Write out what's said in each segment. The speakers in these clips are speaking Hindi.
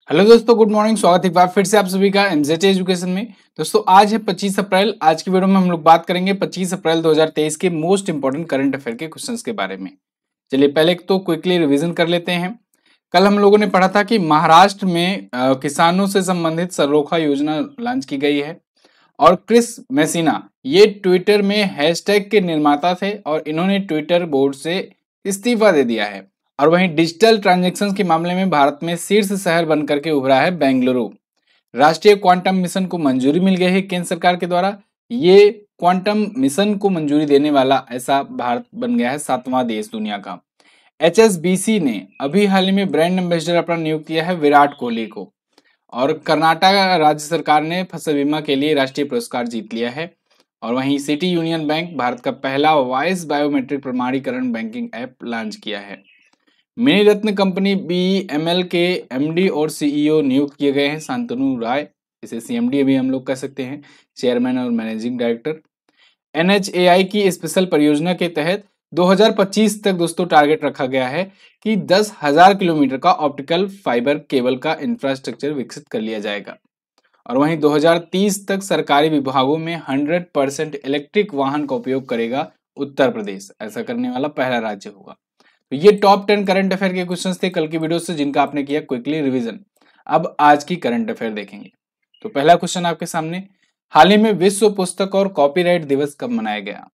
हेलो दोस्तों, गुड मॉर्निंग। स्वागत है एक बार फिर से आप सभी का एमजेड एजुकेशन में। दोस्तों आज है 25 अप्रैल। आज की वीडियो में हम लोग बात करेंगे 25 अप्रैल 2023 के मोस्ट इंपोर्टेंट करंट अफेयर के क्वेश्चंस के बारे में। चलिए पहले तो क्विकली रिवीजन कर लेते हैं। कल हम लोगों ने पढ़ा था कि महाराष्ट्र में किसानों से संबंधित सरोखा योजना लॉन्च की गई है और क्रिस मेसिना ये ट्विटर में हैशटैग के निर्माता थे और इन्होंने ट्विटर बोर्ड से इस्तीफा दे दिया है। और वहीं डिजिटल ट्रांजैक्शंस के मामले में भारत में शीर्ष शहर बनकर के उभरा है बेंगलुरु। राष्ट्रीय क्वांटम मिशन को मंजूरी मिल गई है केंद्र सरकार के द्वारा। ये क्वांटम मिशन को मंजूरी देने वाला ऐसा भारत बन गया है 7वां देश दुनिया का। HSBC ने अभी हाल ही में ब्रांड एम्बेसडर अपना नियुक्त किया है विराट कोहली को। और कर्नाटक राज्य सरकार ने फसल बीमा के लिए राष्ट्रीय पुरस्कार जीत लिया है। और वहीं सिटी यूनियन बैंक भारत का पहला वॉइस बायोमेट्रिक प्रमाणीकरण बैंकिंग ऐप लॉन्च किया है। मिनी रत्न कंपनी BEML के MD और CEO नियुक्त किए गए हैं शांतनु राय। इसे CMD भी हम लोग कह सकते हैं, चेयरमैन और मैनेजिंग डायरेक्टर। NHAI की स्पेशल परियोजना के तहत 2025 तक दोस्तों टारगेट रखा गया है कि 10,000 किलोमीटर का ऑप्टिकल फाइबर केबल का इंफ्रास्ट्रक्चर विकसित कर लिया जाएगा। और वहीं 2030 तक सरकारी विभागों में 100% इलेक्ट्रिक वाहन का उपयोग करेगा उत्तर प्रदेश। ऐसा करने वाला पहला राज्य होगा। तो ये टॉप 10 करंट अफेयर के क्वेश्चंस थे कल की वीडियो से, जिनका आपने किया क्विकली रिवीजन। अब आज की करंट अफेयर देखेंगे। तो पहला क्वेश्चन आपके सामने, हाल ही में विश्व पुस्तक और कॉपीराइट दिवस कब मनाया गया?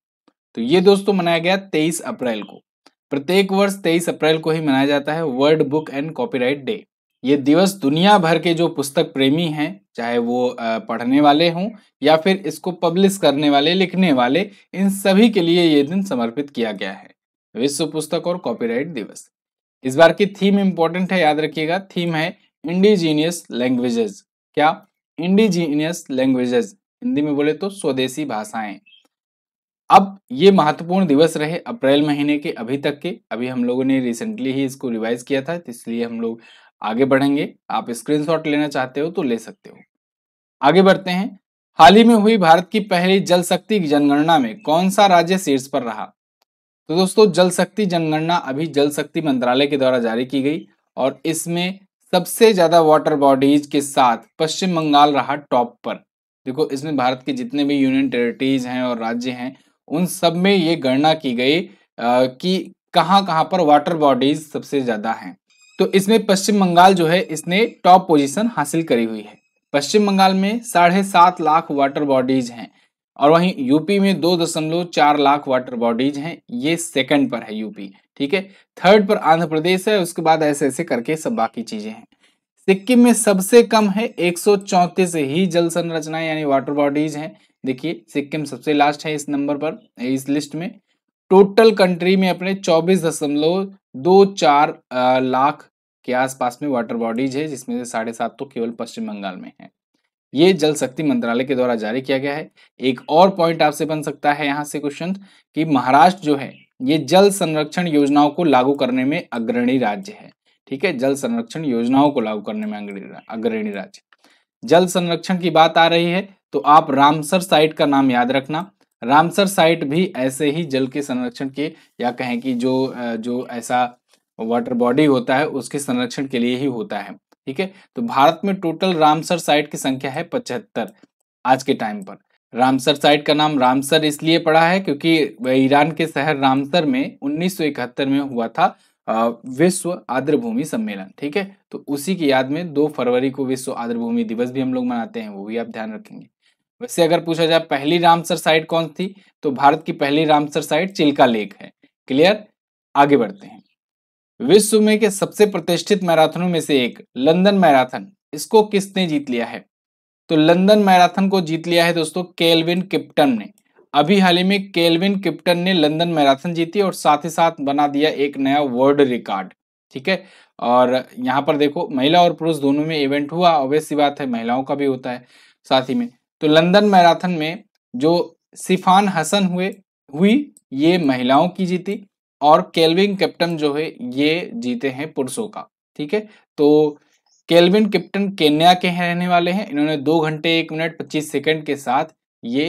तो ये दोस्तों मनाया गया 23 अप्रैल को। प्रत्येक वर्ष 23 अप्रैल को ही मनाया जाता है world book and copyright day. ये दिवस दुनिया भर के जो पुस्तक प्रेमी हैं, चाहे वो पढ़ने वाले हों या फिर इसको पब्लिश करने वाले, लिखने वाले, इन सभी के लिए ये दिन समर्पित किया गया है, विश्व पुस्तक और कॉपीराइट दिवस। इस बार की थीम इंपॉर्टेंट है, याद रखिएगा। थीम है इंडिजीनियस लैंग्वेजेस। क्या? इंडिजीनियस लैंग्वेजेस, हिंदी में बोले तो स्वदेशी भाषाएं। अब ये महत्वपूर्ण दिवस रहे अप्रैल महीने के अभी तक के। अभी हम लोगों ने रिसेंटली ही इसको रिवाइज किया था, तो इसलिए हम लोग आगे बढ़ेंगे। आप स्क्रीनशॉट लेना चाहते हो तो ले सकते हो। आगे बढ़ते हैं। हाल ही में हुई भारत की पहली जल शक्ति जनगणना में कौन सा राज्य शीर्ष पर रहा? तो दोस्तों जल शक्ति जनगणना अभी जल शक्ति मंत्रालय के द्वारा जारी की गई और इसमें सबसे ज्यादा वाटर बॉडीज के साथ पश्चिम बंगाल रहा टॉप पर। देखो इसमें भारत के जितने भी यूनियन टेरिटरीज हैं और राज्य हैं, उन सब में ये गणना की गई कि कहाँ कहाँ पर वाटर बॉडीज सबसे ज्यादा हैं। तो इसमें पश्चिम बंगाल जो है इसने टॉप पोजीशन हासिल करी हुई है। पश्चिम बंगाल में 7.5 लाख वाटर बॉडीज हैं और वहीं यूपी में 2.4 लाख वाटर बॉडीज हैं। ये सेकंड पर है यूपी, ठीक है। थर्ड पर आंध्र प्रदेश है, उसके बाद ऐसे ऐसे करके सब बाकी चीजें हैं। सिक्किम में सबसे कम है, 134 ही जल संरचनाएं यानी वाटर बॉडीज हैं। देखिए सिक्किम सबसे लास्ट है इस नंबर पर, इस लिस्ट में। टोटल कंट्री में अपने 24.24 लाख के आसपास में वाटर बॉडीज है, जिसमें से 7.5 तो केवल पश्चिम बंगाल में है। ये जल शक्ति मंत्रालय के द्वारा जारी किया गया है। एक और पॉइंट आपसे बन सकता है यहाँ से क्वेश्चन कि महाराष्ट्र जो है ये जल संरक्षण योजनाओं को लागू करने में अग्रणी राज्य है, ठीक है। जल संरक्षण योजनाओं को लागू करने में अग्रणी राज्य। जल संरक्षण की बात आ रही है तो आप रामसर साइट का नाम याद रखना। रामसर साइट भी ऐसे ही जल के संरक्षण के, या कहें कि जो ऐसा वाटर बॉडी होता है उसके संरक्षण के लिए ही होता है, ठीक है। तो भारत में टोटल रामसर साइट की संख्या है 75 आज के टाइम पर। रामसर साइट का नाम रामसर इसलिए पड़ा है क्योंकि ईरान के शहर रामसर में 1971 में हुआ था विश्व आर्द्रभूमि सम्मेलन, ठीक है। तो उसी की याद में 2 फरवरी को विश्व आर्द्रभूमि दिवस भी हम लोग मनाते हैं, वो भी आप ध्यान रखेंगे। वैसे अगर पूछा जाए पहली रामसर साइट कौन थी, तो भारत की पहली रामसर साइट चिल्का लेक है। क्लियर? आगे बढ़ते हैं। विश्व में के सबसे प्रतिष्ठित मैराथनों में से एक लंदन मैराथन, इसको किसने जीत लिया है? तो लंदन मैराथन को जीत लिया है दोस्तों केल्विन किप्टन ने। अभी हाल ही में केल्विन किप्टन ने लंदन मैराथन जीती और साथ ही साथ बना दिया एक नया वर्ल्ड रिकॉर्ड, ठीक है। और यहाँ पर देखो महिला और पुरुष दोनों में इवेंट हुआ, ऑब्वियस सी बात है महिलाओं का भी होता है साथ ही में। तो लंदन मैराथन में जो सिफान हसन हुई ये महिलाओं की जीती और केल्विन किप्टन जो है ये जीते हैं पुरुषों का, ठीक है। तो केल्विन किप्टन केन्या के रहने वाले हैं। इन्होंने 2 घंटे 1 मिनट 25 सेकंड के साथ ये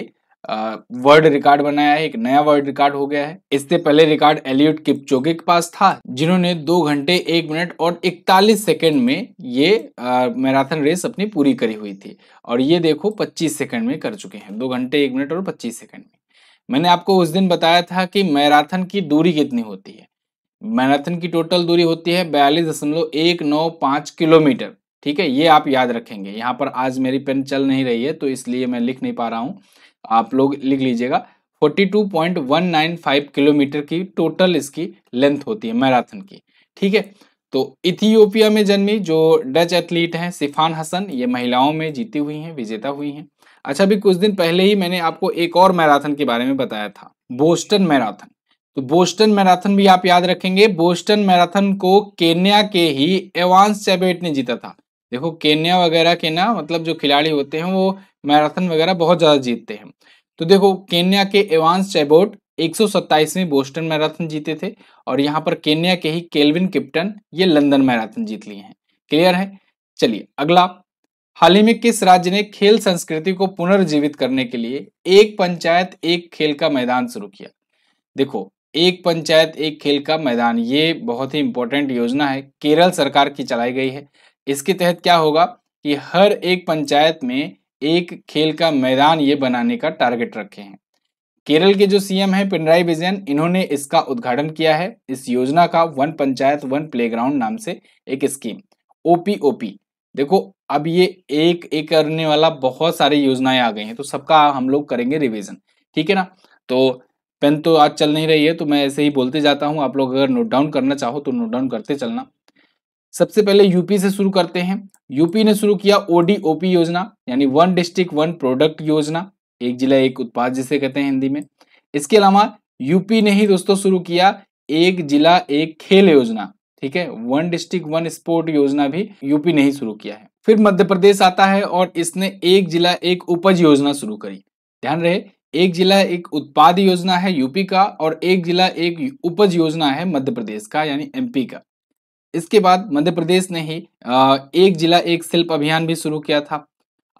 वर्ल्ड रिकॉर्ड बनाया है, एक नया वर्ल्ड रिकॉर्ड हो गया है। इससे पहले रिकॉर्ड एलियट किपचोगे के पास था, जिन्होंने 2 घंटे 1 मिनट और 41 सेकंड में ये मैराथन रेस अपनी पूरी करी हुई थी, और ये देखो 25 सेकंड में कर चुके हैं, 2 घंटे 1 मिनट और 25 सेकंड में। मैंने आपको उस दिन बताया था कि मैराथन की दूरी कितनी होती है। मैराथन की टोटल दूरी होती है 42.195 किलोमीटर। ठीक है, ये आप याद रखेंगे। यहाँ पर आज मेरी पेन चल नहीं रही है तो इसलिए मैं लिख नहीं पा रहा हूँ, आप लोग लिख लीजिएगा। 42.195 किलोमीटर की टोटल इसकी लेंथ होती है मैराथन की। ठीक है, तो इथियोपिया में जन्मी जो डच एथलीट हैं सिफान हसन, ये महिलाओं में जीती हुई हैं, विजेता हुई हैं। अच्छा, अभी कुछ दिन पहले ही मैंने आपको एक और मैराथन के बारे में बताया था, बोस्टन मैराथन। तो बोस्टन मैराथन भी आप याद रखेंगे। बोस्टन मैराथन को केन्या के ही एवांस चेबेट ने जीता था। देखो, केन्या वगैरह के ना मतलब जो खिलाड़ी होते हैं वो मैराथन वगैरह बहुत ज्यादा जीतते हैं। तो देखो, केन्या के एवांस चेबोट 127वीं बोस्टन मैराथन जीते थे, और यहाँ पर केन्या के ही केल्विन किप्टन ये लंदन मैराथन जीत लिए हैं। क्लियर है? चलिए अगला, हाल ही में किस राज्य ने खेल संस्कृति को पुनर्जीवित करने के लिए एक पंचायत एक खेल का मैदान शुरू किया? देखो, एक पंचायत एक खेल का मैदान, ये बहुत ही इंपॉर्टेंट योजना है, केरल सरकार की चलाई गई है। इसके तहत क्या होगा कि हर एक पंचायत में एक खेल का मैदान ये बनाने का टारगेट रखे हैं। केरल के जो सीएम हैं पिनराई विजयन, इन्होंने इसका उद्घाटन किया है। इस योजना का वन पंचायत वन प्लेग्राउंड नाम से एक स्कीम, ओपीओपी। देखो, अब ये एक एक करने वाला बहुत सारी योजनाएं आ गई हैं, तो सबका हम लोग करेंगे रिवीजन। ठीक है ना? तो पेन तो आज चल नहीं रही है तो मैं ऐसे ही बोलते जाता हूँ, आप लोग अगर नोट डाउन करना चाहो तो नोट डाउन करते चलना। सबसे पहले यूपी से शुरू करते हैं। यूपी ने शुरू किया ओडीओपी योजना, यानी वन डिस्ट्रिक्ट वन प्रोडक्ट योजना, एक जिला एक उत्पाद जिसे कहते हैं हिंदी में। इसके अलावा यूपी ने ही दोस्तों शुरू किया एक जिला एक खेल योजना। ठीक है, वन डिस्ट्रिक्ट वन स्पोर्ट योजना भी यूपी ने ही शुरू किया है। फिर मध्य प्रदेश आता है और इसने एक जिला एक उपज योजना शुरू करी। ध्यान रहे, एक जिला एक उत्पाद योजना है यूपी का, और एक जिला एक उपज योजना है मध्य प्रदेश का, यानी एमपी का। इसके बाद मध्य प्रदेश ने ही एक जिला एक शिल्प अभियान भी शुरू किया था।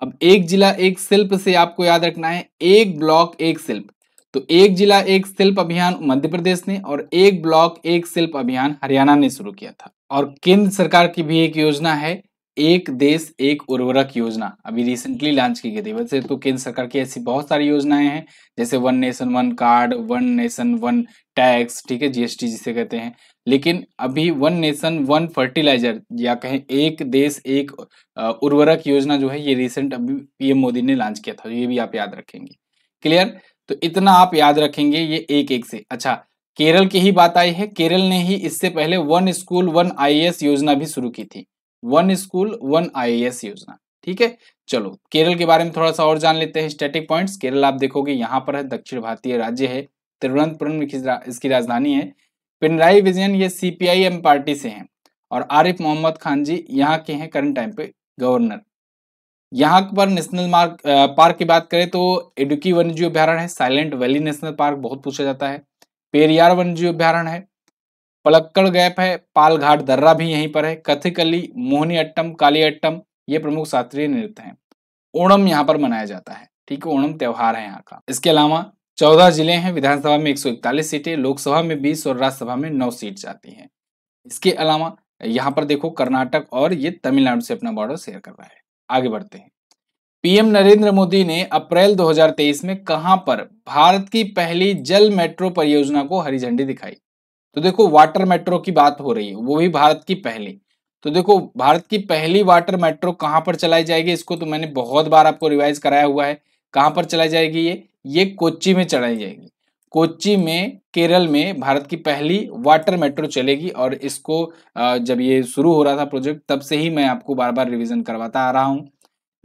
अब एक जिला एक शिल्प से आपको याद रखना है एक ब्लॉक एक शिल्प। तो एक जिला एक शिल्प अभियान मध्य प्रदेश ने और एक ब्लॉक एक शिल्प अभियान हरियाणा ने शुरू किया था। और केंद्र सरकार की भी एक योजना है एक देश एक उर्वरक योजना, अभी रिसेंटली लॉन्च की गई थी। वैसे तो केंद्र सरकार की ऐसी बहुत सारी योजनाएं हैं, जैसे one nation one card, one nation one tax, ठीक है, जीएसटी जिसे कहते हैं। लेकिन अभी वन नेशन वन फर्टिलाइजर या कहें एक देश एक उर्वरक योजना जो है ये रिसेंट अभी पीएम मोदी ने लॉन्च किया था, ये भी आप याद रखेंगे। क्लियर? तो इतना आप याद रखेंगे ये एक एक से। अच्छा, केरल की ही बात आई है। केरल ने ही इससे पहले वन स्कूल वन आईएएस योजना भी शुरू की थी, वन स्कूल वन आईएएस योजना। ठीक है, चलो केरल के बारे में थोड़ा सा और जान लेते हैं। स्टैटिक पॉइंट्स, केरल आप देखोगे यहाँ पर है, दक्षिण भारतीय राज्य है, तिरुवनंतपुरम इसकी राजधानी है। पिनराई विजयन ये सीपीआईएम पार्टी से हैं, और आरिफ मोहम्मद खान जी यहाँ के हैं करंट टाइम पे गवर्नर। यहाँ पर नेशनल पार्क की बात करें तो इडुक्की वन्यजीव अभ्यारण्य है, साइलेंट वैली नेशनल पार्क बहुत पूछा जाता है, पेरियार वन्यजीव अभ्यारण्य है, पलक्कड़ गैप है, पालघाट दर्रा भी यहीं पर है, कथकली, मोहिनी अट्टम, काली अट्टम ये प्रमुख शास्त्रीय नृत्य हैं। ओणम यहाँ पर मनाया जाता है। ठीक है, ओणम त्योहार है यहाँ का। इसके अलावा 14 जिले हैं, विधानसभा में 141 सीटें, लोकसभा में 20 और राज्यसभा में 9 सीट जाती हैं। इसके अलावा यहाँ पर देखो कर्नाटक और ये तमिलनाडु से अपना बॉर्डर शेयर कर रहा है। आगे बढ़ते हैं। पीएम नरेंद्र मोदी ने अप्रैल 2023 में कहां पर भारत की पहली जल मेट्रो परियोजना को हरी झंडी दिखाई? तो देखो, वाटर मेट्रो की बात हो रही है, वो भी भारत की पहली। तो देखो, भारत की पहली वाटर मेट्रो कहां पर चलाई जाएगी, इसको तो मैंने बहुत बार आपको रिवाइज कराया हुआ है। कहां पर चलाई जाएगी? ये कोच्चि में चलाई जाएगी। कोच्चि में, केरल में भारत की पहली वाटर मेट्रो चलेगी, और इसको जब ये शुरू हो रहा था प्रोजेक्ट तब से ही मैं आपको बार बार रिवीजन करवाता आ रहा हूं।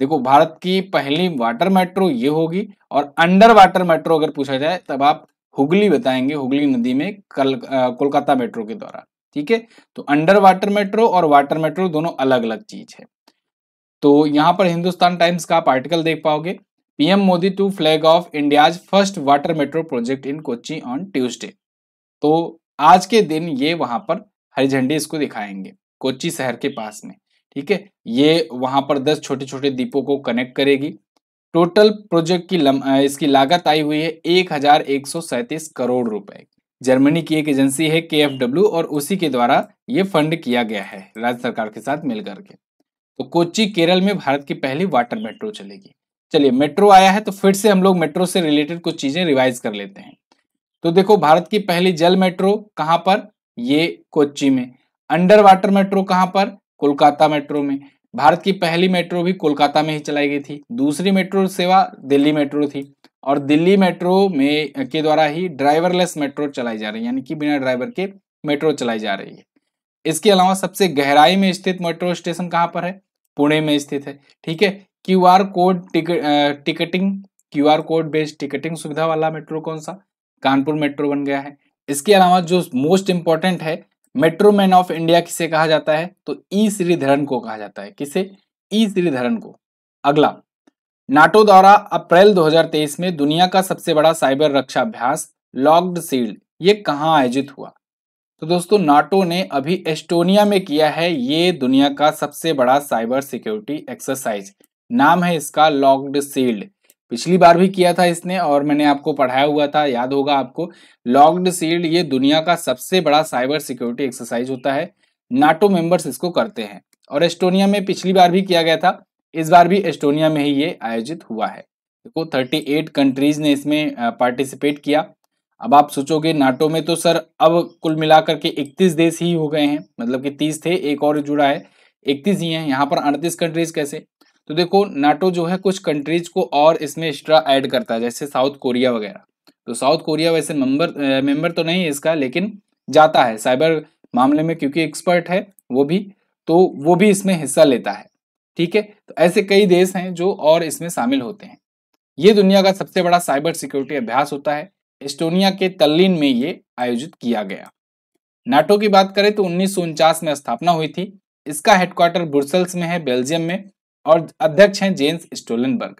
देखो, भारत की पहली वाटर मेट्रो ये होगी, और अंडर वाटर मेट्रो अगर पूछा जाए तब आप हुगली बताएंगे, हुगली नदी में कोलकाता मेट्रो के द्वारा। ठीक है, तो अंडर वाटर मेट्रो और वाटर मेट्रो दोनों अलग अलग चीज है। तो यहाँ पर हिंदुस्तान टाइम्स का आप आर्टिकल देख पाओगे, PM Modi to flag off India's first water metro project in Kochi on Tuesday. तो आज के दिन ये वहां पर हरी झंडी इसको दिखाएंगे, कोच्चि शहर के पास में। ठीक है, ये वहां पर 10 छोटे छोटे द्वीपों को कनेक्ट करेगी। टोटल प्रोजेक्ट की इसकी लागत आई हुई है 1137 करोड़ रुपए। जर्मनी की एक एजेंसी है KfW और उसी के द्वारा ये फंड किया गया है राज्य सरकार के साथ मिलकर के। तो कोच्चि केरल में भारत की पहली वाटर मेट्रो चलेगी। चलिए, मेट्रो आया है तो फिर से हम लोग मेट्रो से रिलेटेड कुछ चीजें रिवाइज कर लेते हैं। तो देखो, भारत की पहली जल मेट्रो कहाँ पर? ये कोच्चि में। अंडर वाटर मेट्रो कहाँ पर? कोलकाता मेट्रो में। भारत की पहली मेट्रो भी कोलकाता में ही चलाई गई थी। दूसरी मेट्रो सेवा दिल्ली मेट्रो थी और दिल्ली मेट्रो में के द्वारा ही ड्राइवरलेस मेट्रो चलाई जा रही है, यानी कि बिना ड्राइवर के मेट्रो चलाई जा रही है। इसके अलावा सबसे गहराई में स्थित मेट्रो स्टेशन कहाँ पर है? पुणे में स्थित है। ठीक है। क्यूआर कोड बेस्ड टिकटिंग सुविधा वाला मेट्रो कौन सा? कानपुर मेट्रो बन गया है। इसके अलावा जो मोस्ट इंपॉर्टेंट है, मेट्रो मैन ऑफ इंडिया किसे कहा जाता है? तो ई श्रीधरन को कहा जाता है। किसे? ई श्रीधरन को। अगला, नाटो द्वारा अप्रैल 2023 में दुनिया का सबसे बड़ा साइबर रक्षा अभ्यास लॉक्ड शील्ड ये कहाँ आयोजित हुआ? तो दोस्तों, नाटो ने अभी एस्टोनिया में किया है ये दुनिया का सबसे बड़ा साइबर सिक्योरिटी एक्सरसाइज। नाम है इसका लॉक्ड शील्ड। पिछली बार भी किया था इसने और मैंने आपको पढ़ाया हुआ था, याद होगा आपको। लॉक्ड शील्ड ये दुनिया का सबसे बड़ा साइबर सिक्योरिटी एक्सरसाइज होता है। नाटो मेंबर्स इसको करते हैं और एस्टोनिया में पिछली बार भी किया गया था, इस बार भी एस्टोनिया में ही ये आयोजित हुआ है। देखो, 38 कंट्रीज ने इसमें पार्टिसिपेट किया। अब आप सोचोगे नाटो में तो सर अब कुल मिलाकर के 31 देश ही हो गए हैं, मतलब कि 30 थे, एक और जुड़ा है, 31 ही हैं। यहाँ पर 38 कंट्रीज कैसे? तो देखो, नाटो जो है कुछ कंट्रीज को और इसमें एक्स्ट्रा ऐड करता है, जैसे साउथ कोरिया वगैरह। तो साउथ कोरिया वैसे मेंबर तो नहीं है इसका, लेकिन जाता है साइबर मामले में, क्योंकि एक्सपर्ट है वो भी, तो वो भी इसमें हिस्सा लेता है। ठीक है। तो ऐसे कई देश हैं जो और इसमें शामिल होते हैं। ये दुनिया का सबसे बड़ा साइबर सिक्योरिटी अभ्यास होता है। एस्टोनिया के तल्लीन में ये आयोजित किया गया। नाटो की बात करें तो 1949 में स्थापना हुई थी। इसका हेडक्वार्टर ब्रुसेल्स में है, बेल्जियम में, और अध्यक्ष हैं जेंस स्टोलनबर्ग।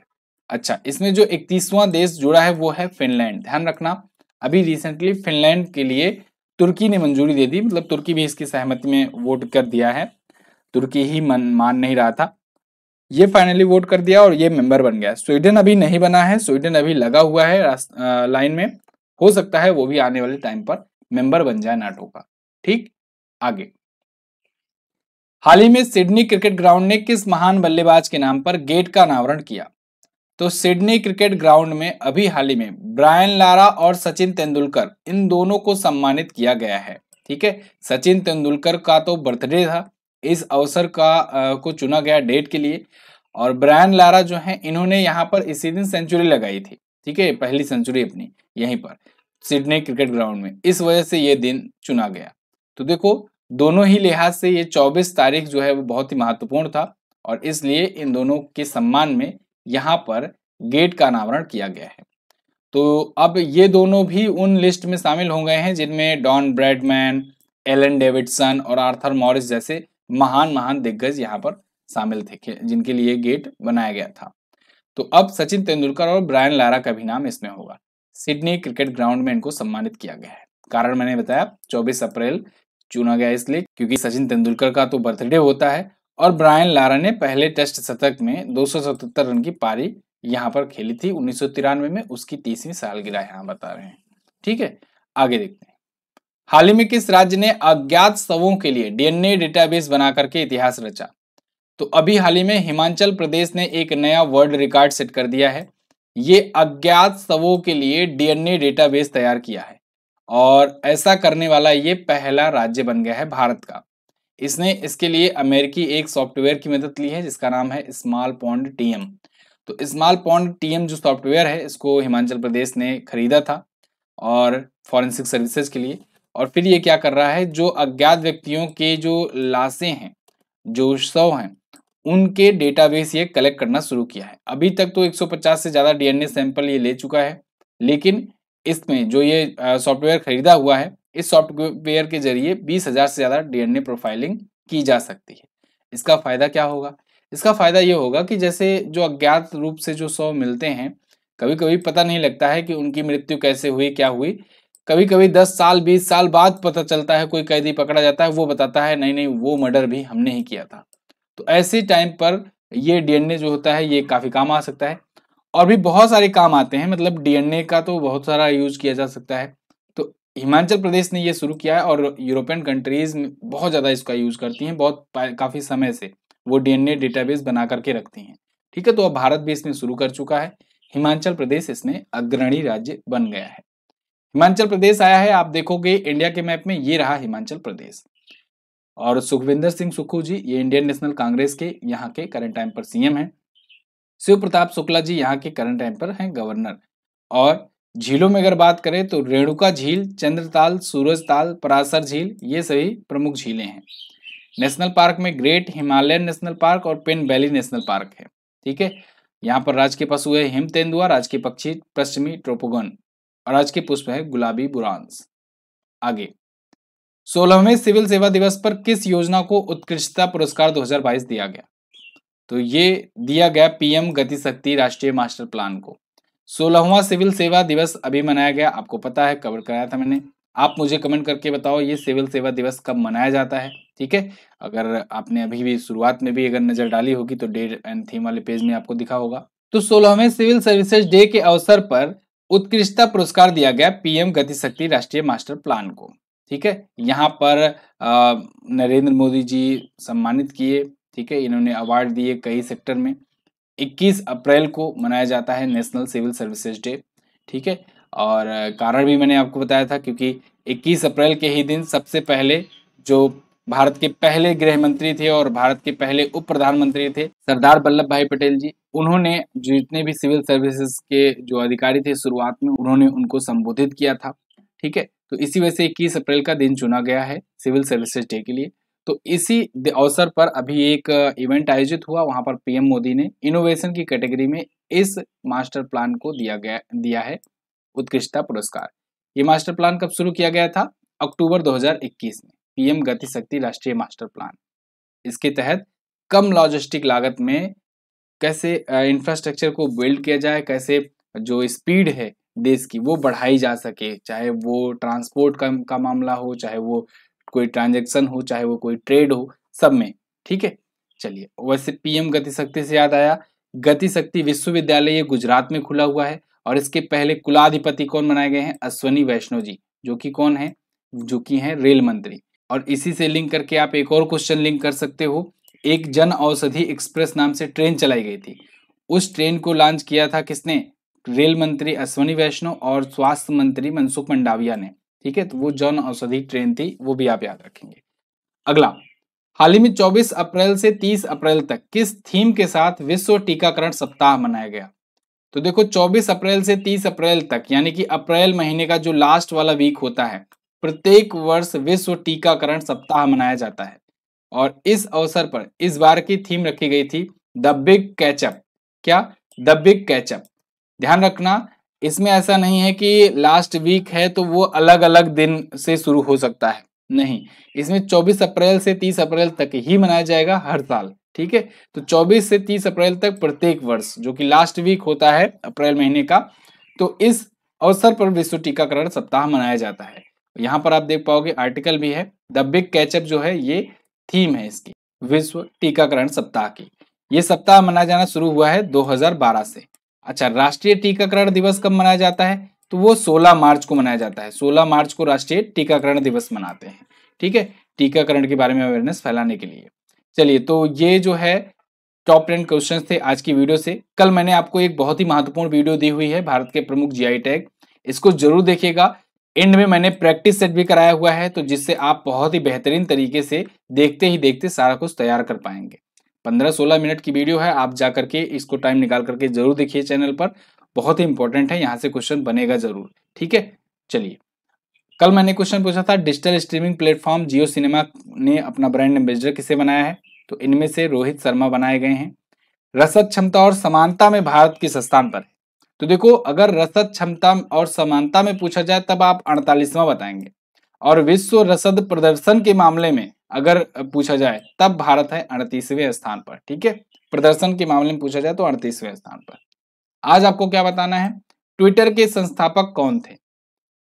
अच्छा, इसमें जो 31वां देश जुड़ा है वो है फिनलैंड। ध्यान रखना, अभी रिसेंटली फिनलैंड के लिए तुर्की ने मंजूरी दे दी, मतलब तुर्की भी इसकी सहमति में वोट कर दिया है। तुर्की ही मान नहीं रहा था, ये फाइनली वोट कर दिया और ये मेंबर बन गया। स्वीडन अभी नहीं बना है, स्वीडन अभी लगा हुआ है लाइन में, हो सकता है वो भी आने वाले टाइम पर मेंबर बन जाए नाटो का। ठीक, आगे। हाल ही में सिडनी क्रिकेट ग्राउंड ने किस महान बल्लेबाज के नाम पर गेट का अनावरण किया? तो सिडनी क्रिकेट ग्राउंड में अभी हाल ही में ब्रायन लारा और सचिन तेंदुलकर, इन दोनों को सम्मानित किया गया है। ठीक है। सचिन तेंदुलकर का तो बर्थडे था, इस अवसर को चुना गया डेट के लिए, और ब्रायन लारा जो है इन्होंने यहाँ पर इसी दिन सेंचुरी लगाई थी। ठीक है, पहली सेंचुरी अपनी यहीं पर सिडनी क्रिकेट ग्राउंड में, इस वजह से ये दिन चुना गया। तो देखो, दोनों ही लिहाज से ये 24 तारीख जो है वो बहुत ही महत्वपूर्ण था और इसलिए इन दोनों के सम्मान में यहाँ पर गेट का अनावरण किया गया है। तो अब ये दोनों भी उन लिस्ट में शामिल हो गए हैं जिनमें डॉन ब्रैडमैन, एलन डेविडसन और आर्थर मॉरिस जैसे महान महान दिग्गज यहाँ पर शामिल थे, जिनके लिए गेट बनाया गया था। तो अब सचिन तेंदुलकर और ब्रायन लारा का भी नाम इसमें होगा। सिडनी क्रिकेट ग्राउंड में इनको सम्मानित किया गया है। कारण मैंने बताया, 24 अप्रैल चुना गया इसलिए क्योंकि सचिन तेंदुलकर का तो बर्थडे होता है और ब्रायन लारा ने पहले टेस्ट शतक में 277 रन की पारी यहाँ पर खेली थी 1993 में, उसकी 30वीं सालगिरह यहाँ बता रहे हैं। ठीक है, आगे देखते हैं। हाल ही में किस राज्य ने अज्ञात शवों के लिए डीएनए डेटाबेस बना करके इतिहास रचा? तो अभी हाल ही में हिमाचल प्रदेश ने एक नया वर्ल्ड रिकॉर्ड सेट कर दिया है। ये अज्ञात शवों के लिए डीएनए डेटाबेस तैयार किया है और ऐसा करने वाला ये पहला राज्य बन गया है भारत का। इसने इसके लिए अमेरिकी एक सॉफ्टवेयर की मदद ली है जिसका नाम है स्मॉल पॉन्ड टीएम। तो स्मॉल पॉन्ड टीएम जो सॉफ्टवेयर है इसको हिमाचल प्रदेश ने खरीदा था और फॉरेंसिक सर्विसेज के लिए, और फिर ये क्या कर रहा है, जो अज्ञात व्यक्तियों के जो लाशें हैं, जो शव हैं, उनके डेटाबेस ये कलेक्ट करना शुरू किया है। अभी तक तो 150 से ज़्यादा डीएनए सैंपल ये ले चुका है, लेकिन इसमें जो ये सॉफ्टवेयर खरीदा हुआ है, इस सॉफ्टवेयर के जरिए 20,000 से ज़्यादा डीएनए प्रोफाइलिंग की जा सकती है। इसका फ़ायदा क्या होगा? इसका फ़ायदा ये होगा कि जैसे जो अज्ञात रूप से जो शव मिलते हैं, कभी कभी पता नहीं लगता है कि उनकी मृत्यु कैसे हुई, क्या हुई। कभी कभी 10 साल 20 साल बाद पता चलता है, कोई कैदी पकड़ा जाता है, वो बताता है नहीं नहीं वो मर्डर भी हमने ही किया था। तो ऐसे टाइम पर ये डीएनए जो होता है ये काफ़ी काम आ सकता है। और भी बहुत सारे काम आते हैं, मतलब डीएनए का तो बहुत सारा यूज किया जा सकता है। तो हिमाचल प्रदेश ने ये शुरू किया है और यूरोपियन कंट्रीज में बहुत ज़्यादा इसका यूज करती हैं, काफ़ी समय से वो डीएनए डेटाबेस बना करके रखती हैं। ठीक है, तो अब भारत भी इसमें शुरू कर चुका है। हिमाचल प्रदेश इसमें अग्रणी राज्य बन गया है। हिमाचल प्रदेश आया है, आप देखोगे इंडिया के मैप में ये रहा हिमाचल प्रदेश। और सुखविंदर सिंह सुक्खू जी ये इंडियन नेशनल कांग्रेस के यहाँ के करंट टाइम पर सीएम हैं। शिव प्रताप शुक्ला जी यहाँ के करंट टाइम पर हैं गवर्नर। और झीलों में अगर बात करें तो रेणुका झील, चंद्रताल, सूरजताल, पराशर झील ये सभी प्रमुख झीलें हैं। नेशनल पार्क में ग्रेट हिमालयन नेशनल पार्क और पेन वैली नेशनल पार्क है। ठीक है, यहाँ पर राज्य के पशु है हिम तेंदुआ, राज्य के पक्षी पश्चिमी ट्रोपोगन और राज्य के पुष्प है गुलाबी बुरांस। आगे 16वें सिविल सेवा दिवस पर किस योजना को उत्कृष्टता पुरस्कार 2022 दिया गया? तो ये दिया गया पीएम गति शक्ति राष्ट्रीय मास्टर प्लान को। 16वां सिविल सेवा दिवस अभी मनाया गया, आपको पता है, कवर कराया था मैंने। आप मुझे कमेंट करके बताओ ये सिविल सेवा दिवस कब मनाया जाता है। ठीक है, अगर आपने अभी भी शुरुआत में भी अगर नजर डाली होगी तो डेट एंड थीम वाले पेज में आपको दिखा होगा। तो 16वें सिविल सर्विसेज डे के अवसर पर उत्कृष्टता पुरस्कार दिया गया पीएम गति शक्ति राष्ट्रीय मास्टर प्लान को। ठीक है, यहाँ पर नरेंद्र मोदी जी सम्मानित किए। ठीक है, इन्होंने अवार्ड दिए कई सेक्टर में। 21 अप्रैल को मनाया जाता है नेशनल सिविल सर्विसेज डे। ठीक है, और कारण भी मैंने आपको बताया था क्योंकि 21 अप्रैल के ही दिन सबसे पहले जो भारत के पहले गृह मंत्री थे और भारत के पहले उप प्रधानमंत्री थे सरदार वल्लभ भाई पटेल जी, उन्होंने जितने भी सिविल सर्विसेज के जो अधिकारी थे शुरुआत में उन्होंने उनको संबोधित किया था। ठीक है, तो इसी वजह से 21 अप्रैल का दिन चुना गया है सिविल सर्विसेज डे के लिए। तो इसी अवसर पर अभी एक इवेंट आयोजित हुआ, वहां पर पीएम मोदी ने इनोवेशन की कैटेगरी में इस मास्टर प्लान को दिया है उत्कृष्टता पुरस्कार। ये मास्टर प्लान कब शुरू किया गया था? अक्टूबर 2021 में पीएम गति शक्ति राष्ट्रीय मास्टर प्लान। इसके तहत कम लॉजिस्टिक लागत में कैसे इंफ्रास्ट्रक्चर को बिल्ड किया जाए, कैसे जो स्पीड है देश की वो बढ़ाई जा सके, चाहे वो ट्रांसपोर्ट का मामला हो, चाहे वो कोई ट्रांजैक्शन हो, चाहे वो कोई ट्रेड हो, सब में। ठीक है, चलिए वैसे पीएम गति शक्ति से याद आया, गति शक्ति विश्वविद्यालय ये गुजरात में खुला हुआ है और इसके पहले कुलाधिपति कौन बनाए गए हैं? अश्वनी वैष्णव जी, जो कि कौन है? जो कि हैं रेल मंत्री। और इसी से लिंक करके आप एक और क्वेश्चन लिंक कर सकते हो। एक जन औषधि एक्सप्रेस नाम से ट्रेन चलाई गई थी, उस ट्रेन को लॉन्च किया था किसने? रेल मंत्री अश्वनी वैष्णव और स्वास्थ्य मंत्री मनसुख मंडाविया ने। ठीक है, तो वो जन औषधि ट्रेन थी, वो भी आप याद रखेंगे। अगला, हाल ही में 24 अप्रैल से 30 अप्रैल तक किस थीम के साथ विश्व टीकाकरण सप्ताह मनाया गया? तो देखो 24 अप्रैल से 30 अप्रैल तक यानी कि अप्रैल महीने का जो लास्ट वाला वीक होता है, प्रत्येक वर्ष विश्व टीकाकरण सप्ताह मनाया जाता है। और इस अवसर पर इस बार की थीम रखी गई थी द बिग कैचअप। क्या? The big catchup. ध्यान रखना, इसमें ऐसा नहीं है कि लास्ट वीक है तो वो अलग अलग दिन से शुरू हो सकता है, नहीं, इसमें 24 अप्रैल से 30 अप्रैल तक ही मनाया जाएगा हर साल। ठीक है, तो 24 से 30 अप्रैल तक प्रत्येक वर्ष जो कि लास्ट वीक होता है अप्रैल महीने का, तो इस अवसर पर विश्व टीकाकरण सप्ताह मनाया जाता है। यहाँ पर आप देख पाओगे आर्टिकल भी है, द बिग कैचअप जो है ये थीम है इसकी, विश्व टीकाकरण सप्ताह की। ये सप्ताह मनाया जाना शुरू हुआ है 2012 से। अच्छा, राष्ट्रीय टीकाकरण दिवस कब मनाया जाता है? तो वो 16 मार्च को मनाया जाता है। 16 मार्च को राष्ट्रीय टीकाकरण दिवस मनाते हैं। ठीक है, टीकाकरण के बारे में अवेयरनेस फैलाने के लिए। चलिए, तो ये जो है टॉप 10 क्वेश्चंस थे आज की वीडियो से। कल मैंने आपको एक बहुत ही महत्वपूर्ण वीडियो दी हुई है भारत के प्रमुख जीआई टैग, इसको जरूर देखिएगा। एंड में मैंने प्रैक्टिस सेट भी कराया हुआ है, तो जिससे आप बहुत ही बेहतरीन तरीके से देखते ही देखते सारा कुछ तैयार कर पाएंगे। 15-16 मिनट की वीडियो है, आप जा करके इसको टाइम निकाल करके जरूर देखिए चैनल पर, बहुत ही इंपॉर्टेंट है, यहाँ से क्वेश्चन बनेगा जरूर। ठीक है, चलिए, कल मैंने क्वेश्चन पूछा था डिजिटल स्ट्रीमिंग प्लेटफॉर्म जियो सिनेमा ने अपना ब्रांड एम्बेसडर किसे बनाया है? तो इनमें से रोहित शर्मा बनाए गए हैं। रसद क्षमता और समानता में भारत किस स्थान पर है? तो देखो, अगर रसद क्षमता और समानता में पूछा जाए तब आप 48वां बताएंगे, और विश्व रसद प्रदर्शन के मामले में अगर पूछा जाए तब भारत है 38वें स्थान पर। ठीक है, प्रदर्शन के मामले में पूछा जाए तो 38वें स्थान पर। आज आपको क्या बताना है? ट्विटर के संस्थापक कौन थे?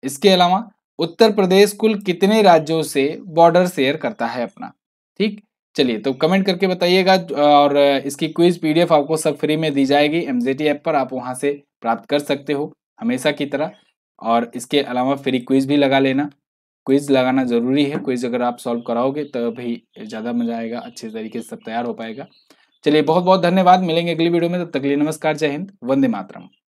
इसके अलावा उत्तर प्रदेश कुल कितने राज्यों से बॉर्डर शेयर करता है अपना? ठीक, चलिए तो कमेंट करके बताइएगा, और इसकी क्विज पीडीएफ आपको सब फ्री में दी जाएगी एमजेटी ऐप पर, आप वहां से प्राप्त कर सकते हो हमेशा की तरह। और इसके अलावा फ्री क्विज भी लगा लेना, क्विज लगाना जरूरी है, क्विज अगर आप सॉल्व कराओगे तभी ज़्यादा मजा आएगा, अच्छे तरीके से सब तैयार हो पाएगा। चलिए बहुत बहुत धन्यवाद, मिलेंगे अगली वीडियो में, तब तक के लिए नमस्कार, जय हिंद, वंदे मातरम।